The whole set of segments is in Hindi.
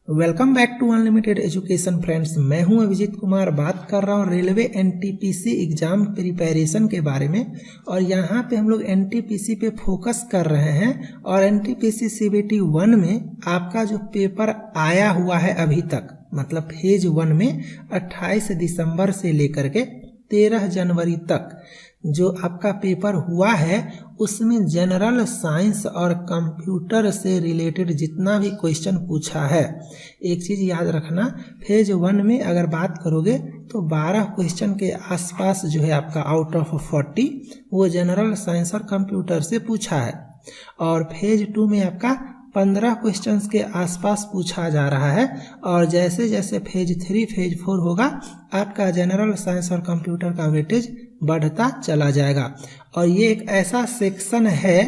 Welcome back to unlimited education friends. मैं हूं अभिजीत कुमार, बात कर रहा हूं रेलवे एनटीपीसी एग्जाम प्रिपरेशन के बारे में। और यहां पे हम लोग एनटीपीसी पे फोकस कर रहे हैं। और एनटीपीसी सीबीटी 1 में आपका जो पेपर आया हुआ है अभी तक, मतलब फेज 1 में 28 दिसंबर से लेकर के 13 जनवरी तक जो आपका पेपर हुआ है, उसमें जनरल साइंस और कंप्यूटर से रिलेटेड जितना भी क्वेश्चन पूछा है, एक चीज़ याद रखना, फेज 1 में अगर बात करोगे तो 12 क्वेश्चन के आसपास जो है आपका आउट ऑफ 40 वो जनरल साइंस और कंप्यूटर से पूछा है। और फेज 2 में आपका 15 क्वेश्चंस के आसपास पूछा जा रहा है। और जैसे जैसे फेज 3 फेज 4 होगा, आपका जनरल साइंस और कंप्यूटर का वेटेज बढ़ता चला जाएगा। और ये एक ऐसा सेक्शन है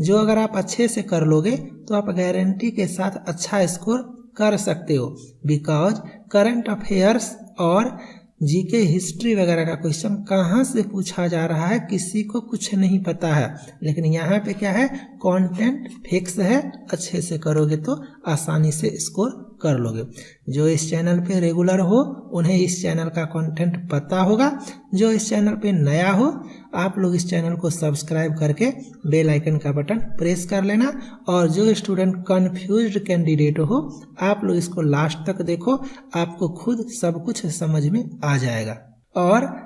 जो अगर आप अच्छे से कर लोगे तो आप गारंटी के साथ अच्छा स्कोर कर सकते हो। बिकॉज करंट अफेयर्स और जीके हिस्ट्री वगैरह का क्वेश्चन कहाँ से पूछा जा रहा है किसी को कुछ नहीं पता है। लेकिन यहाँ पे क्या है, कंटेंट फिक्स है, अच्छे से करोगे तो आसानी से स्कोर कर लोगे। जो इस चैनल पे रेगुलर हो उन्हें इस चैनल का कंटेंट पता होगा। जो इस चैनल पे नया हो, आप लोग इस चैनल को सब्सक्राइब करके बेल आइकन का बटन प्रेस कर लेना। और जो स्टूडेंट कंफ्यूज्ड कैंडिडेट हो, आप लोग इसको लास्ट तक देखो, आपको खुद सब कुछ समझ में आ जाएगा। और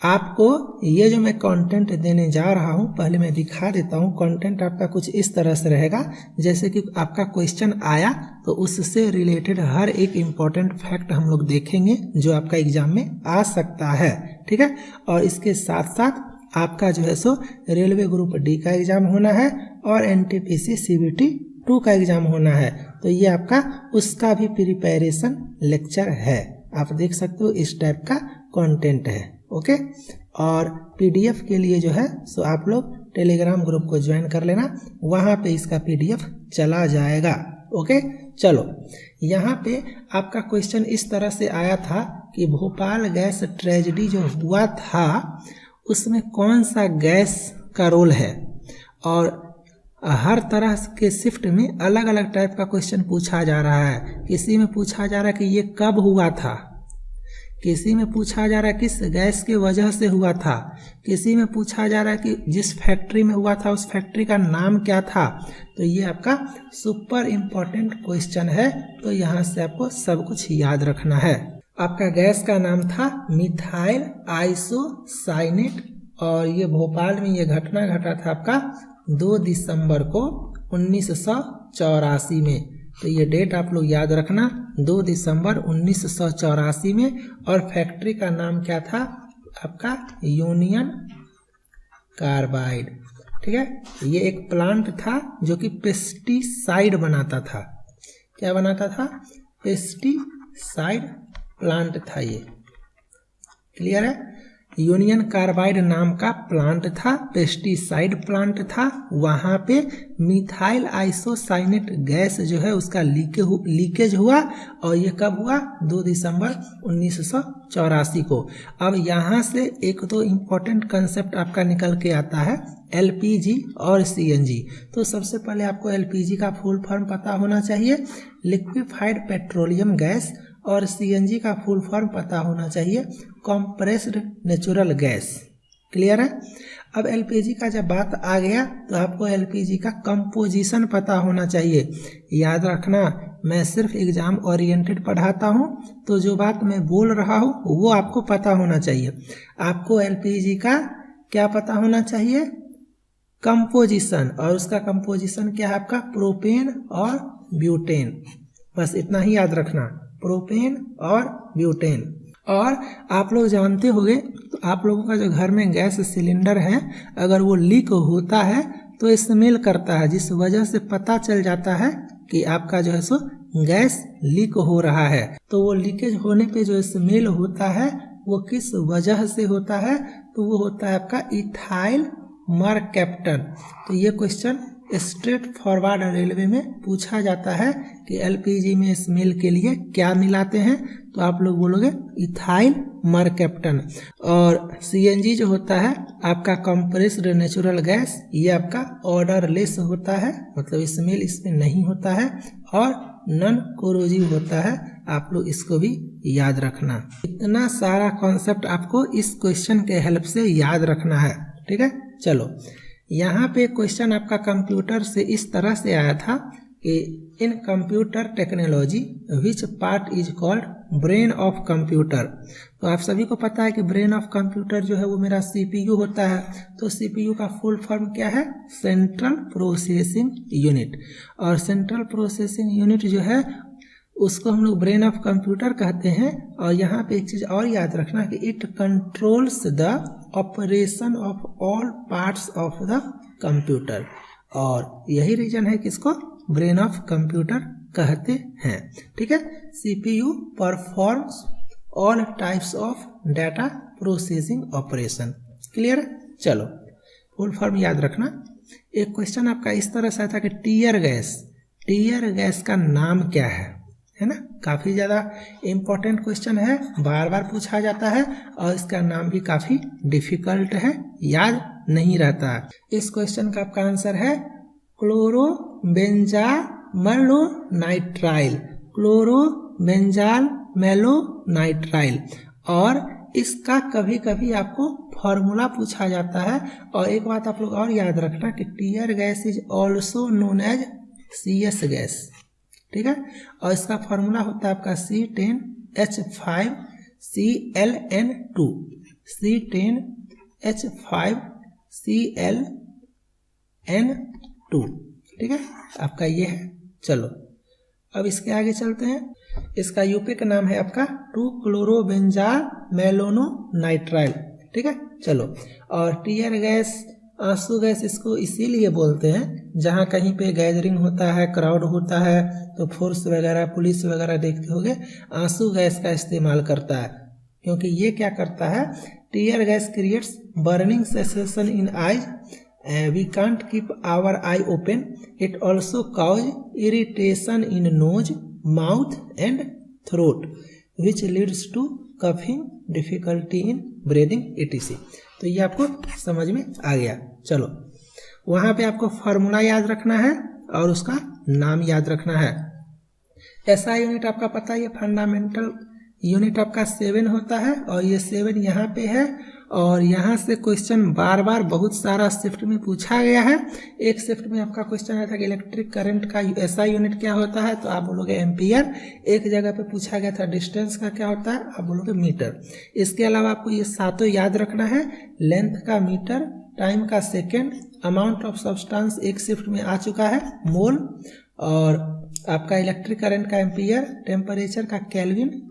आपको ये जो मैं कंटेंट देने जा रहा हूँ, पहले मैं दिखा देता हूँ। कंटेंट आपका कुछ इस तरह से रहेगा, जैसे कि आपका क्वेश्चन आया तो उससे रिलेटेड हर एक इम्पोर्टेंट फैक्ट हम लोग देखेंगे जो आपका एग्जाम में आ सकता है, ठीक है। और इसके साथ साथ आपका जो है सो रेलवे ग्रुप डी का एग्जाम होना है और एनटीपीसी सीबीटी 2 का एग्जाम होना है। तो ये आपका उसका भी प्रिपरेशन लेक्चर है। आप देख सकते हो इस टाइप का कंटेंट है, ओके। और पीडीएफ के लिए जो है सो आप लोग टेलीग्राम ग्रुप को ज्वाइन कर लेना, वहाँ पे इसका पीडीएफ चला जाएगा, ओके। चलो, यहाँ पे आपका क्वेश्चन इस तरह से आया था कि भोपाल गैस ट्रेजेडी जो हुआ था उसमें कौन सा गैस का रोल है। और हर तरह के शिफ्ट में अलग अलग टाइप का क्वेश्चन पूछा जा रहा है। किसी में पूछा जा रहा है कि ये कब हुआ था, किसी में पूछा जा रहा है किस गैस की वजह से हुआ था, किसी में पूछा जा रहा है कि जिस फैक्ट्री में हुआ था उस फैक्ट्री का नाम क्या था। तो ये आपका सुपर इम्पोर्टेंट क्वेश्चन है, तो यहाँ से आपको सब कुछ याद रखना है। आपका गैस का नाम था मिथाइल आइसोसाइनेट और ये भोपाल में ये घटना घटा था आपका 2 दिसंबर को 1984 में। तो ये डेट आप लोग याद रखना, 2 दिसंबर 1984 में। और फैक्ट्री का नाम क्या था आपका, यूनियन कार्बाइड, ठीक है। ये एक प्लांट था जो कि पेस्टिसाइड बनाता था। क्या बनाता था, पेस्टिसाइड प्लांट था ये, क्लियर है। यूनियन कार्बाइड नाम का प्लांट था, पेस्टिसाइड प्लांट था। वहां पे मिथाइल आइसोसाइनेट गैस जो है उसका लीकेज हुआ। और ये कब हुआ, 2 दिसंबर 1984 को। अब यहाँ से एक दो इम्पोर्टेंट कंसेप्ट आपका निकल के आता है, एलपीजी और सीएनजी। तो सबसे पहले आपको एलपीजी का फुल फॉर्म पता होना चाहिए, लिक्विफाइड पेट्रोलियम गैस। और सीएनजी का फुल फॉर्म पता होना चाहिए, कंप्रेस्ड नेचुरल गैस, क्लियर है। अब एलपीजी का जब बात आ गया तो आपको एलपीजी का कंपोजिशन पता होना चाहिए। याद रखना, मैं सिर्फ एग्जाम ओरिएंटेड पढ़ाता हूँ, तो जो बात मैं बोल रहा हूँ वो आपको पता होना चाहिए। आपको एलपीजी का क्या पता होना चाहिए, कंपोजिशन। और उसका कंपोजिशन क्या है आपका, प्रोपेन और ब्यूटेन। बस इतना ही याद रखना, प्रोपेन और ब्यूटेन। और आप लोग जानते होंगे, तो आप लोगों का जो घर में गैस सिलेंडर है, अगर वो लीक होता है तो स्मेल करता है, जिस वजह से पता चल जाता है कि आपका जो है सो गैस लीक हो रहा है। तो वो लीकेज होने पे जो स्मेल होता है वो किस वजह से होता है, तो वो होता है आपका इथाइल मरकैप्टन। तो ये क्वेश्चन स्ट्रेट फॉरवर्ड रेलवे में पूछा जाता है कि एलपीजी में स्मेल के लिए क्या मिलाते हैं, तो आप लोग बोलोगे इथाइल मरकैप्टन। और सीएनजी जो होता है आपका कंप्रेस्ड नेचुरल गैस, ये आपका ऑर्डरलेस होता है, मतलब स्मेल इसमें नहीं होता है। और नॉन कोरोजिव होता है। आप लोग इसको भी याद रखना। इतना सारा कॉन्सेप्ट आपको इस क्वेश्चन के हेल्प से याद रखना है, ठीक है। चलो, यहाँ पे क्वेश्चन आपका कंप्यूटर से इस तरह से आया था कि इन computer technology which part is called brain of computer. तो आप सभी को पता है कि ब्रेन ऑफ कंप्यूटर जो है वो मेरा सीपीयू होता है। तो सीपीयू का फुल फॉर्म क्या है? Central processing unit. और सेंट्रल प्रोसेसिंग यूनिट जो है उसको हम लोग ब्रेन ऑफ कंप्यूटर कहते हैं। और यहाँ पे एक चीज और याद रखना कि it controls the operation of all parts of the computer. और यही रीजन है कि इसको ब्रेन ऑफ कंप्यूटर कहते हैं, ठीक है। CPU performs all types of data processing operation. Clear है? चलो, फुल फॉर्म याद रखना। एक क्वेश्चन आपका इस तरह से था कि टीयर गैस का नाम क्या है ना। काफी ज्यादा इंपॉर्टेंट क्वेश्चन है, बार बार पूछा जाता है और इसका नाम भी काफी डिफिकल्ट है, याद नहीं रहता। इस क्वेश्चन का आपका आंसर है क्लोरोबेंजामेलोनाइट्राइल। क्लोरोबेंजामेलोनाइट्राइल। और इसका कभी कभी आपको फॉर्मूला पूछा जाता है। और एक बात आप लोग और याद रखना कि tear gas is also known as CS gas, ठीक है। और इसका फॉर्मूला होता है आपका C10H5ClN2। C10H5ClN2, ठीक है, आपका ये है। चलो, अब इसके आगे चलते हैं। इसका यूपी का नाम है आपका 2-क्लोरोबेंजामेलोनाइट्राइल, ठीक है। चलो, और टीयर गैस, आंसू गैस इसको इसीलिए बोलते हैं जहाँ कहीं पे गैदरिंग होता है, क्राउड होता है, तो फोर्स वगैरह, पुलिस वगैरह देखते होंगे, आंसू गैस का इस्तेमाल करता है। क्योंकि ये क्या करता है, tear gas creates burning sensation in eyes, we can't keep our eye open, it also cause irritation in nose, mouth and throat which leads to coughing, difficulty in breathing etc। तो ये आपको समझ में आ गया। चलो, वहां पे आपको फॉर्मूला याद रखना है और उसका नाम याद रखना है। ऐसा यूनिट आपका पता है, ये फंडामेंटल यूनिट आपका 7 होता है और ये 7 यहाँ पे है। और यहाँ से क्वेश्चन बार बार बहुत सारा शिफ्ट में पूछा गया है। एक शिफ्ट में आपका क्वेश्चन आया था कि इलेक्ट्रिक करंट का ऐसा यूनिट क्या होता है, तो आप बोलोगे एम्पियर। एक जगह पे पूछा गया था डिस्टेंस का क्या होता है, आप बोलोगे मीटर। इसके अलावा आपको ये सातों याद रखना है। लेंथ का मीटर, टाइम का सेकेंड, अमाउंट ऑफ सब्सटेंस एक शिफ्ट में आ चुका है मोल, और आपका इलेक्ट्रिक करंट का एम्पियर, टेम्परेचर का केल्विन,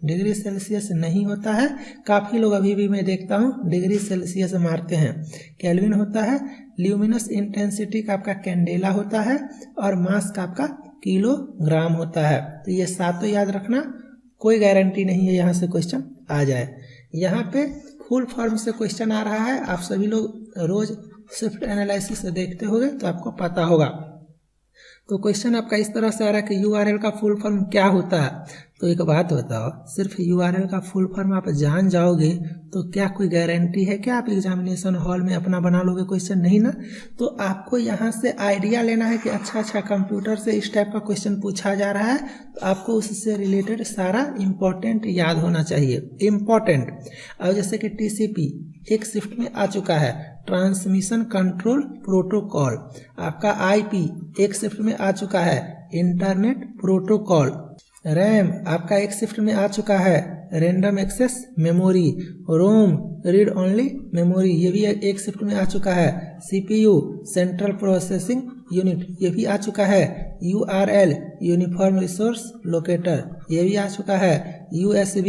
डिग्री सेल्सियस नहीं होता है। काफी लोग अभी भी मैं देखता हूँ डिग्री सेल्सियस मारते हैं, केल्विन होता है। ल्यूमिनस इंटेंसिटी का आपका कैंडेला होता है और मास का आपका किलोग्राम होता है। तो ये सातों याद रखना, कोई गारंटी नहीं है यहाँ से क्वेश्चन आ जाए। यहाँ पे फुल फॉर्म से क्वेश्चन आ रहा है, आप सभी लोग रोज शिफ्ट एनालिसिस देखते होंगे तो आपको पता होगा। तो क्वेश्चन आपका इस तरह से आ रहा है कि URL का फुल फॉर्म क्या होता है। तो एक बात बताओ, सिर्फ URL का फुल फॉर्म आप जान जाओगे तो क्या कोई गारंटी है क्या आप एग्जामिनेशन हॉल में अपना बना लोगे क्वेश्चन? नहीं ना। तो आपको यहाँ से आइडिया लेना है कि अच्छा कंप्यूटर से इस टाइप का क्वेश्चन पूछा जा रहा है, तो आपको उससे रिलेटेड सारा इंपॉर्टेंट याद होना चाहिए। इंपॉर्टेंट, अब जैसे कि TCP एक शिफ्ट में आ चुका है, ट्रांसमिशन कंट्रोल प्रोटोकॉल। आपका IP एक शिफ्ट में आ चुका है, इंटरनेट प्रोटोकॉल। रैम आपका एक शिफ्ट में आ चुका है, रैंडम एक्सेस मेमोरी। रोम रीड ओनली मेमोरी, ये भी एक शिफ्ट में आ चुका है। CPU सेंट्रल प्रोसेसिंग यूनिट, ये भी आ चुका है। URL यूनिफॉर्म रिसोर्स लोकेटर, ये भी आ चुका है। USB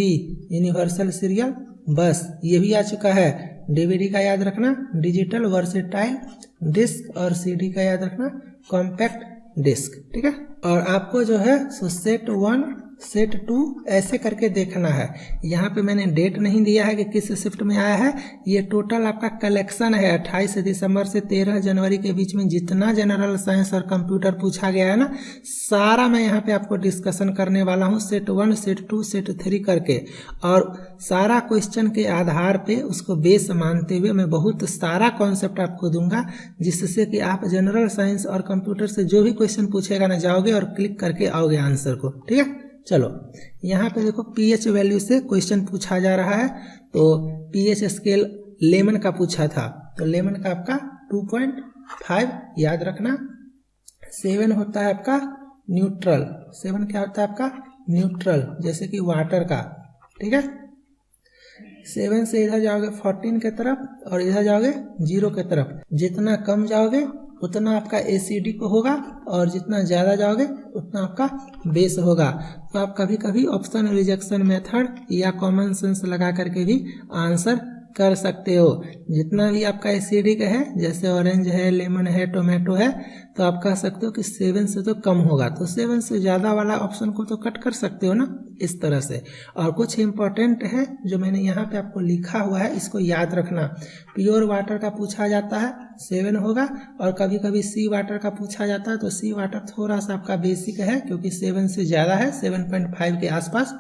यूनिवर्सल सीरियल बस, ये भी आ चुका है। DVD का याद रखना, डिजिटल वर्सेटाइल डिस्क, और CD का याद रखना, कॉम्पैक्ट डिस्क, ठीक है। और आपको जो है सो सेट 1 सेट 2 ऐसे करके देखना है। यहाँ पे मैंने डेट नहीं दिया है कि किस शिफ्ट में आया है। ये टोटल आपका कलेक्शन है 28 दिसंबर से 13 जनवरी के बीच में जितना जनरल साइंस और कंप्यूटर पूछा गया है ना, सारा मैं यहाँ पे आपको डिस्कशन करने वाला हूँ सेट 1, सेट 2, सेट 3 करके। और सारा क्वेश्चन के आधार पे उसको बेस मानते हुए मैं बहुत सारा कॉन्सेप्ट आपको दूंगा, जिससे कि आप जनरल साइंस और कंप्यूटर से जो भी क्वेश्चन पूछेगा ना जाओगे और क्लिक करके आओगे आंसर को। ठीक है, चलो यहाँ पे देखो पीएच वैल्यू से क्वेश्चन पूछा जा रहा है। तो पीएच स्केल लेमन का पूछा था, तो लेमन का आपका 2.5 याद रखना। 7 होता है आपका न्यूट्रल। 7 क्या होता है आपका न्यूट्रल, जैसे कि वाटर का। ठीक है, 7 से इधर जाओगे 14 के तरफ और इधर जाओगे 0 के तरफ। जितना कम जाओगे उतना आपका एसिडी को होगा और जितना ज़्यादा जाओगे उतना आपका बेस होगा। तो आप कभी कभी ऑप्शन रिजेक्शन मेथड या कॉमन सेंस लगा करके भी आंसर कर सकते हो। जितना भी आपका एसिडिक है, जैसे ऑरेंज है, लेमन है, टोमेटो है, तो आप कह सकते हो कि 7 से तो कम होगा, तो 7 से ज़्यादा वाला ऑप्शन को तो कट कर सकते हो ना, इस तरह से। और कुछ इंपॉर्टेंट है जो मैंने यहाँ पे आपको लिखा हुआ है, इसको याद रखना। प्योर वाटर का पूछा जाता है 7 होगा, और कभी कभी सी वाटर का पूछा जाता है, तो सी वाटर थोड़ा सा आपका बेसिक है क्योंकि 7 से ज़्यादा है, 7.5 के आसपास।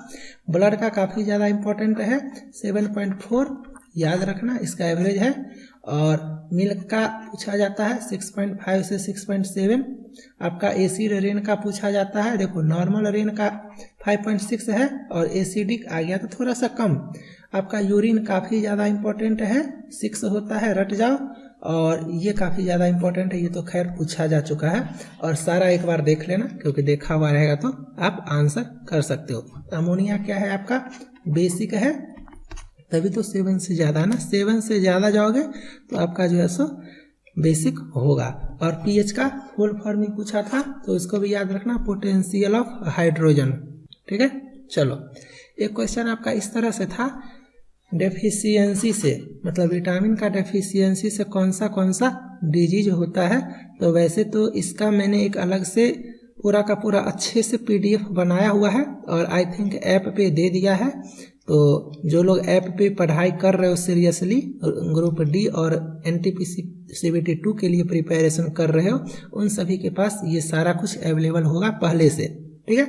ब्लड का काफ़ी ज़्यादा इंपॉर्टेंट है, 7.4 याद रखना, इसका एवरेज है। और मिल्क का पूछा जाता है 6.5 से 6.7। आपका एसिड रेन का पूछा जाता है, देखो नॉर्मल रेन का 5.6 है और एसिडिक आ गया तो थोड़ा सा कम। आपका यूरिन काफ़ी ज़्यादा इंपॉर्टेंट है, 6 होता है, रट जाओ। और ये काफ़ी ज़्यादा इंपॉर्टेंट है, ये तो खैर पूछा जा चुका है और सारा एक बार देख लेना, क्योंकि देखा हुआ रहेगा तो आप आंसर कर सकते हो। अमोनिया क्या है आपका बेसिक है, तभी तो 7 से ज़्यादा है ना, 7 से ज़्यादा जाओगे तो आपका जो है सो बेसिक होगा। और पीएच का फुल फॉर्म ही पूछा था, तो इसको भी याद रखना, पोटेंशियल ऑफ हाइड्रोजन। ठीक है, चलो एक क्वेश्चन आपका इस तरह से था, डेफिशिएंसी से, मतलब विटामिन का डेफिशिएंसी से कौन सा डिजीज होता है। तो वैसे तो इसका मैंने एक अलग से पूरा का पूरा अच्छे से पीडीएफ बनाया हुआ है और आई थिंक ऐप पे दे दिया है। तो जो लोग ऐप पे पढ़ाई कर रहे हो सीरियसली, ग्रुप डी और एनटीपीसी सीबीटी 2 के लिए प्रिपरेशन कर रहे हो, उन सभी के पास ये सारा कुछ अवेलेबल होगा पहले से। ठीक है,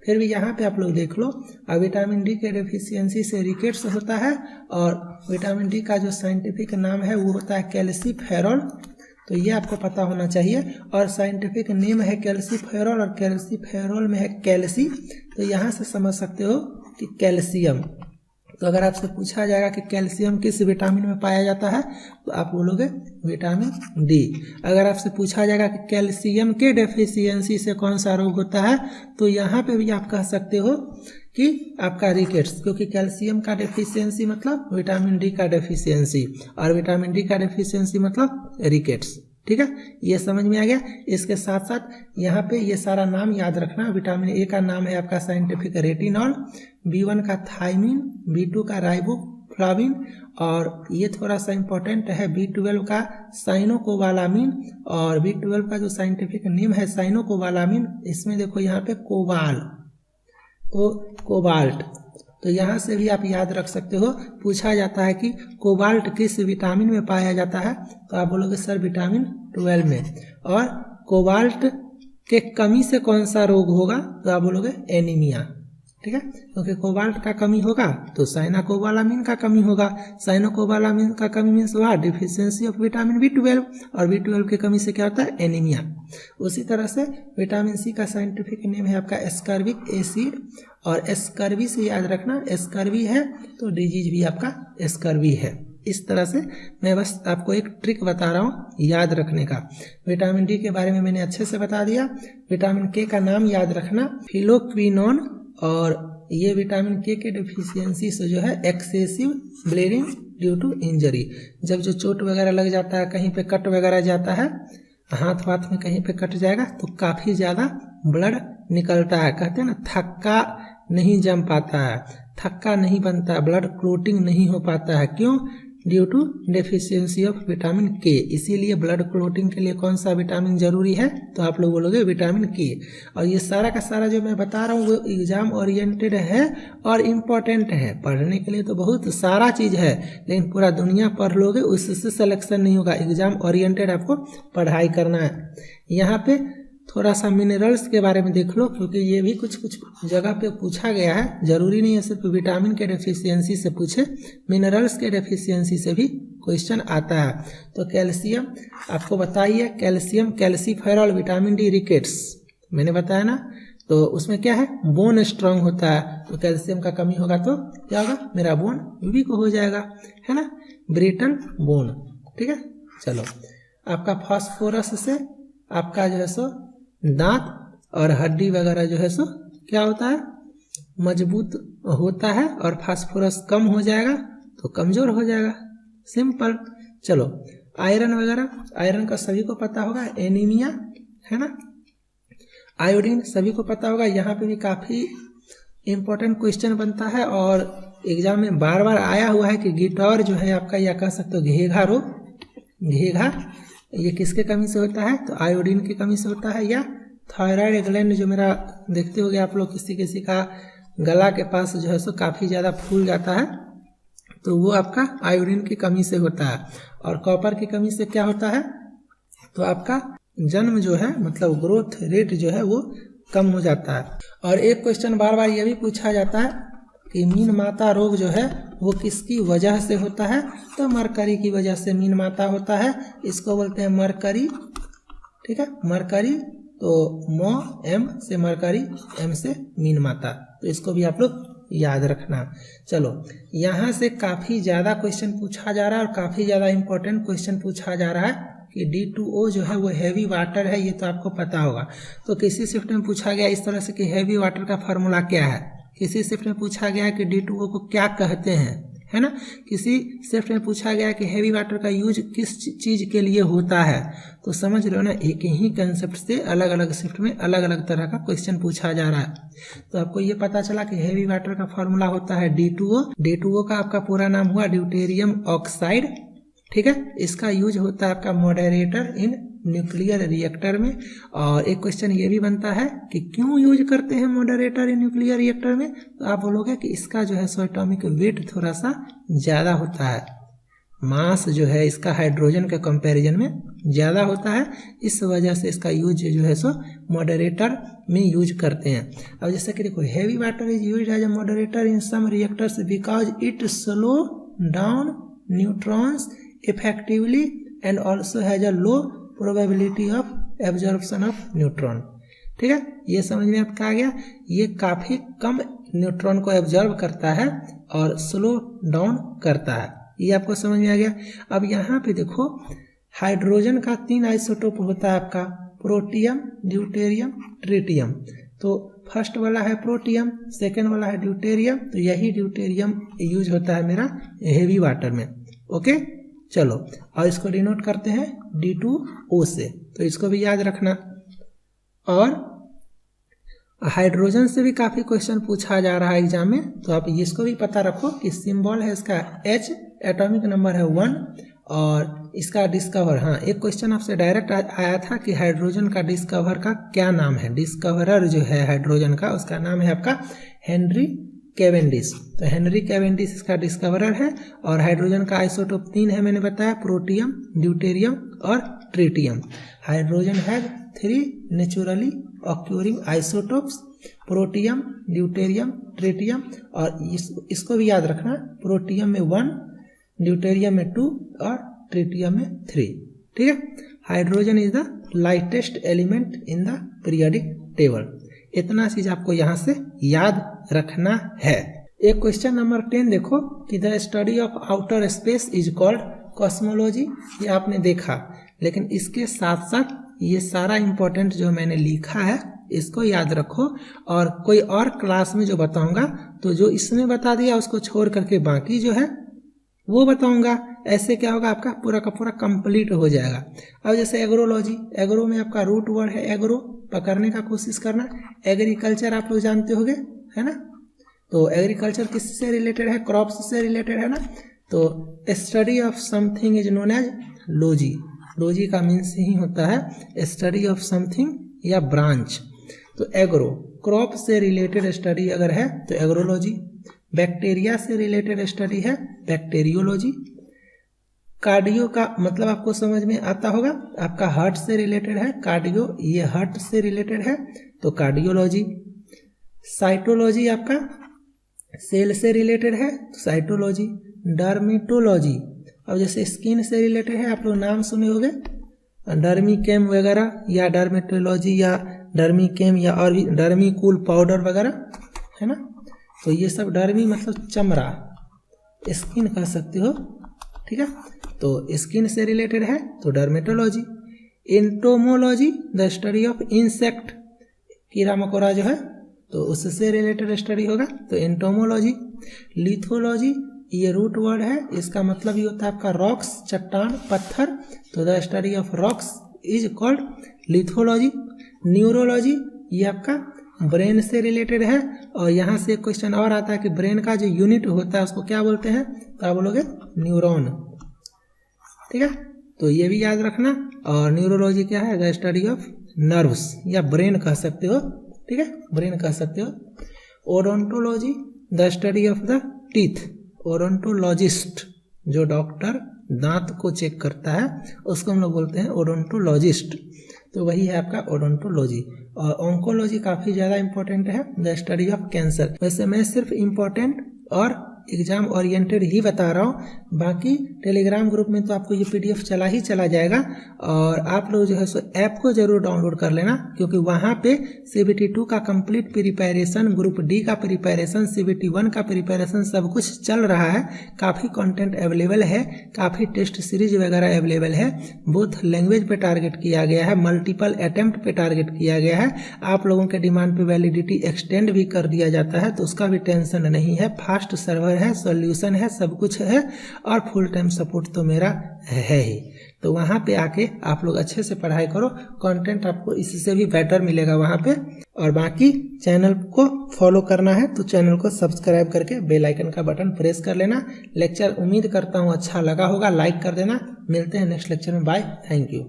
फिर भी यहाँ पे आप लोग देख लो। विटामिन डी के डेफिशिएंसी से रिकेट्स होता है, और विटामिन डी का जो साइंटिफिक नाम है वो होता है कैल्सीफेरॉल, तो ये आपको पता होना चाहिए। और साइंटिफिक नेम है कैल्सीफेरॉल और कैल्सीफेरॉल में है कैल्सी, तो यहाँ से समझ सकते हो कि कैल्शियम। तो अगर आपसे पूछा जाएगा कि कैल्शियम किस विटामिन में पाया जाता है, तो आप बोलोगे विटामिन डी। अगर आपसे पूछा जाएगा कि कैल्शियम के डेफिशिएंसी से कौन सा रोग होता है, तो यहाँ पे भी आप कह सकते हो कि आपका रिकेट्स, क्योंकि कैल्शियम का डेफिशिएंसी मतलब विटामिन डी का डेफिशिएंसी, और विटामिन डी का डेफिशिएंसी मतलब रिकेट्स। ठीक है, ये समझ में आ गया। इसके साथ साथ यहाँ पे ये सारा नाम याद रखना। विटामिन ए का नाम है आपका साइंटिफिक रेटिनॉल, B1 का थायमिन, B2 का राइबोफ्लाविन, और ये थोड़ा सा इंपॉर्टेंट है B12 का साइनोकोबालामिन, और B12 का जो साइंटिफिक नेम है साइनोकोबालामिन, इसमें देखो यहाँ पे कोबाल, तो कोबाल्ट, तो यहाँ से भी आप याद रख सकते हो। पूछा जाता है कि कोबाल्ट किस विटामिन में पाया जाता है, तो आप बोलोगे सर विटामिन 12 में। और कोबाल्ट के कमी से कौन सा रोग होगा, तो आप बोलोगे एनीमिया। ठीक है, क्योंकि कोबाल्ट का कमी होगा तो साइनोकोबालामिन का कमी होगा। साइनोकोबालामिन का कमी means what, deficiency of vitamin B12, और B12 की कमी से क्या होता है, एनीमिया। उसी तरह से विटामिन सी का साइंटिफिक नेम है आपका एस्कॉर्बिक एसिड, और एस्कर्वी से याद रखना, एस्कर्वी है तो डिजीज भी आपका एस्कर्वी है। इस तरह से मैं बस आपको एक ट्रिक बता रहा हूँ याद रखने का। विटामिन डी के बारे में मैंने अच्छे से बता दिया। विटामिन के का नाम याद रखना, फिलोक्विनोन, और ये विटामिन के डेफिशिएंसी से जो है excessive bleeding due to injury, जब जो चोट वगैरह लग जाता है, कहीं पे कट वगैरह जाता है, हाथ वाथ में कहीं पे कट जाएगा तो काफ़ी ज़्यादा ब्लड निकलता है। कहते हैं ना थक्का नहीं जम पाता है, थक्का नहीं बनता, ब्लड क्लोटिंग नहीं हो पाता है। क्यों? Due to deficiency of vitamin K. इसीलिए ब्लड क्लोटिंग के लिए कौन सा विटामिन जरूरी है, तो आप लोग बोलोगे विटामिन के। और ये सारा का सारा जो मैं बता रहा हूँ वो एग्जाम ओरिएंटेड है और इम्पोर्टेंट है। पढ़ने के लिए तो बहुत सारा चीज़ है, लेकिन पूरा दुनिया पढ़ लोगे उससे सिलेक्शन नहीं होगा। एग्जाम ओरिएंटेड आपको पढ़ाई करना है। यहाँ पे थोड़ा सा मिनरल्स के बारे में देख लो, क्योंकि ये भी कुछ कुछ जगह पे पूछा गया है। जरूरी नहीं है सिर्फ विटामिन के डेफिशिएंसी से पूछे, मिनरल्स के डेफिशिएंसी से भी क्वेश्चन आता है। तो कैल्शियम आपको बताइए, calcium calciferol vitamin D rickets मैंने बताया ना, तो उसमें क्या है, बोन स्ट्रांग होता है। तो कैल्शियम का कमी होगा तो क्या होगा, मेरा बोन वीक हो जाएगा, है ना, ब्रिटल बोन। ठीक है, चलो आपका फास्फोरस से आपका जो है सो दांत और हड्डी वगैरह जो है सो क्या होता है, मजबूत होता है, और फास्फोरस कम हो जाएगा तो कमजोर हो जाएगा, सिंपल। चलो आयरन वगैरह, आयरन का सभी को पता होगा, एनीमिया है ना। आयोडीन सभी को पता होगा। यहाँ पे भी काफी इंपॉर्टेंट क्वेश्चन बनता है और एग्जाम में बार बार आया हुआ है कि गिटॉर जो है आपका, या कह सकते हो घेघा रोग, घेघा ये किसके कमी से होता है, तो आयोडीन की कमी से होता है। या थायराइड ग्लैंड जो मेरा देखते होगे आप लोग, किसी किसी का गला के पास जो है सो काफ़ी ज़्यादा फूल जाता है, तो वो आपका आयोडीन की कमी से होता है। और कॉपर की कमी से क्या होता है, तो आपका जन्म जो है मतलब ग्रोथ रेट जो है वो कम हो जाता है। और एक क्वेश्चन बार बार ये भी पूछा जाता है कि मीन माता रोग जो है वो किसकी वजह से होता है, तो मरकरी की वजह से मीन माता होता है। इसको बोलते हैं मरकरी, ठीक है, मरकरी। तो मो एम से मरकरी, एम से मीन माता, तो इसको भी आप लोग याद रखना। चलो यहाँ से काफ़ी ज़्यादा क्वेश्चन पूछा जा रहा है और काफ़ी ज़्यादा इंपॉर्टेंट क्वेश्चन पूछा जा रहा है कि D2O जो है वो हैवी वाटर है, ये तो आपको पता होगा। तो किसी शिफ्ट में पूछा गया इस तरह से कि हैवी वाटर का फार्मूला क्या है। किसी शिफ्ट में पूछा गया कि D2O को क्या कहते हैं, है ना। किसी शिफ्ट में पूछा गया कि हैवी वाटर का यूज किस चीज़ के लिए होता है। तो समझ रहे हो ना, एक ही कंसेप्ट से अलग अलग शिफ्ट में अलग अलग तरह का क्वेश्चन पूछा जा रहा है। तो आपको ये पता चला कि हैवी वाटर का फार्मूला होता है D2O। D2O का आपका पूरा नाम हुआ ड्यूटेरियम ऑक्साइड, ठीक है। इसका यूज होता है आपका मॉडरेटर इन न्यूक्लियर रिएक्टर में। और एक क्वेश्चन ये भी बनता है कि क्यों यूज करते हैं मॉडरेटर इन न्यूक्लियर रिएक्टर में, तो आप बोलोगे कि इसका जो है सो एटॉमिक वेट थोड़ा सा ज़्यादा होता है, मास जो है इसका हाइड्रोजन के कंपैरिजन में ज़्यादा होता है, इस वजह से इसका यूज जो है सो मॉडरेटर में यूज करते हैं। अब जैसे कि देखो, heavy water is used as a moderator in some reactors because it slow down neutrons effectively and also has a low probability of absorption of neutron। ठीक है, ये समझ में आपका आ गया। ये काफी कम न्यूट्रॉन को एब्जॉर्ब करता है और स्लो डाउन करता है, ये आपको समझ में आ गया। अब यहाँ पे देखो, हाइड्रोजन का 3 आइसोटोप होता है आपका, प्रोटियम, ड्यूटेरियम, ट्रिटियम। तो फर्स्ट वाला है प्रोटियम, सेकेंड वाला है ड्यूटेरियम। तो यही ड्यूटेरियम यूज होता है मेरा हेवी वाटर में। ओके, चलो और इसको डिनोट करते हैं D2O से, तो इसको भी याद रखना। और हाइड्रोजन से भी काफी क्वेश्चन पूछा जा रहा है एग्जाम में, तो आप इसको भी पता रखो कि सिंबल है इसका H, एटॉमिक नंबर है 1 और इसका डिस्कवर, हाँ एक क्वेश्चन आपसे डायरेक्ट आया था कि हाइड्रोजन का डिस्कवर का क्या नाम है। डिस्कवरर जो है हाइड्रोजन का, उसका नाम है आपका हेनरी कैवेंडिश। तो हेनरी कैवेंडिश इसका डिस्कवरर है। और हाइड्रोजन का आइसोटोप 3 है, मैंने बताया, प्रोटियम, ड्यूटेरियम और tritium. Hydrogen has 3 naturally occurring isotopes, protium, deuterium, tritium. और इसको भी याद रखना, प्रोटियम में 1, ड्यूटेरियम में 2 और ट्रिटियम में 3। ठीक है, hydrogen is the lightest element in the periodic table. इतना चीज आपको यहाँ से याद रखना है। एक क्वेश्चन नंबर 10 देखो कि the study of outer space is called cosmology. ये आपने देखा, लेकिन इसके साथ साथ ये सारा इंपॉर्टेंट जो मैंने लिखा है इसको याद रखो। और कोई और क्लास में जो बताऊंगा, तो जो इसने बता दिया उसको छोड़ करके बाकी जो है वो बताऊंगा। ऐसे क्या होगा, आपका पूरा का पूरा कंप्लीट हो जाएगा। अब जैसे एग्रोलॉजी, एग्रो में आपका रूट वर्ड है एग्रो, पकड़ने का कोशिश करना। एग्रीकल्चर आप लोग जानते होंगे, है ना। तो एग्रीकल्चर किससे रिलेटेड है, क्रॉप्स से रिलेटेड है ना। तो study of something is known as logy. Logy का मीन्स ही होता है स्टडी ऑफ समथिंग या ब्रांच। तो एग्रो, क्रॉप से रिलेटेड स्टडी अगर है तो एग्रोलॉजी। बैक्टीरिया से रिलेटेड स्टडी है बैक्टीरियोलॉजी। कार्डियो का मतलब आपको समझ में आता होगा, आपका हार्ट से रिलेटेड है कार्डियो, ये हार्ट से रिलेटेड है तो कार्डियोलॉजी। साइटोलॉजी आपका सेल से रिलेटेड है तो साइटोलॉजी। डर्मेटोलॉजी, अब जैसे स्किन से रिलेटेड है, आप लोग नाम सुने होंगे डर्मीकेम वगैरह, या डर्मेटोलॉजी या डर्मीकेम, या और भी डर्मीकूल पाउडर वगैरह है ना। तो ये सब डर्मी मतलब चमड़ा, स्किन कह सकते हो, ठीक है। तो स्किन से रिलेटेड है तो dermatology. Entomology the study of insect, कीड़ा मकोड़ा जो है तो उससे रिलेटेड स्टडी होगा तो एंटोमोलॉजी। लिथोलॉजी, ये रूट वर्ड है, इसका मतलब ये होता है आपका रॉक्स, चट्टान, पत्थर, तो the study of rocks is called lithology. Neurology, ये आपका ब्रेन से रिलेटेड है, और यहाँ से एक क्वेश्चन और आता है कि ब्रेन का जो यूनिट होता है उसको क्या बोलते हैं, तो आप बोलोगे न्यूरॉन, ठीक है। तो ये भी याद रखना। और न्यूरोलॉजी क्या है, द स्टडी ऑफ नर्व्स या ब्रेन कह सकते हो, ठीक है, ब्रेन कह सकते हो। Odontology the study of the teeth. Odontologist जो डॉक्टर दांत को चेक करता है उसको हम लोग बोलते हैं ओडोंटोलॉजिस्ट, तो वही है आपका ओडोंटोलॉजी। और ऑन्कोलॉजी काफ़ी ज़्यादा इंपॉर्टेंट है, द स्टडी ऑफ कैंसर। वैसे मैं सिर्फ इम्पोर्टेंट और एग्जाम ओरिएंटेड ही बता रहा हूँ, बाकी टेलीग्राम ग्रुप में तो आपको ये पीडीएफ चला ही चला जाएगा, और आप लोग जो है सो ऐप को जरूर डाउनलोड कर लेना, क्योंकि वहाँ पे CBT 2 का कंप्लीट प्रिपरेशन, ग्रुप डी का प्रिपरेशन, CBT 1 का प्रिपरेशन सब कुछ चल रहा है। काफ़ी कंटेंट अवेलेबल है, काफ़ी टेस्ट सीरीज वगैरह अवेलेबल है, बोथ लैंग्वेज पे टारगेट किया गया है, मल्टीपल अटेम्प्ट पे टारगेट किया गया है। आप लोगों के डिमांड पे वैलिडिटी एक्सटेंड भी कर दिया जाता है, तो उसका भी टेंशन नहीं है। फास्ट सर्वर है, सॉल्यूशन है, सब कुछ है, और फुल टाइम सपोर्ट तो मेरा है ही। तो वहाँ पे आके आप लोग अच्छे से पढ़ाई करो, कंटेंट आपको इससे भी बेटर मिलेगा वहाँ पे। और बाकी चैनल को फॉलो करना है तो चैनल को सब्सक्राइब करके बेल आइकन का बटन प्रेस कर लेना। लेक्चर उम्मीद करता हूँ अच्छा लगा होगा, लाइक कर देना। मिलते हैं नेक्स्ट लेक्चर में, बाय, थैंक यू।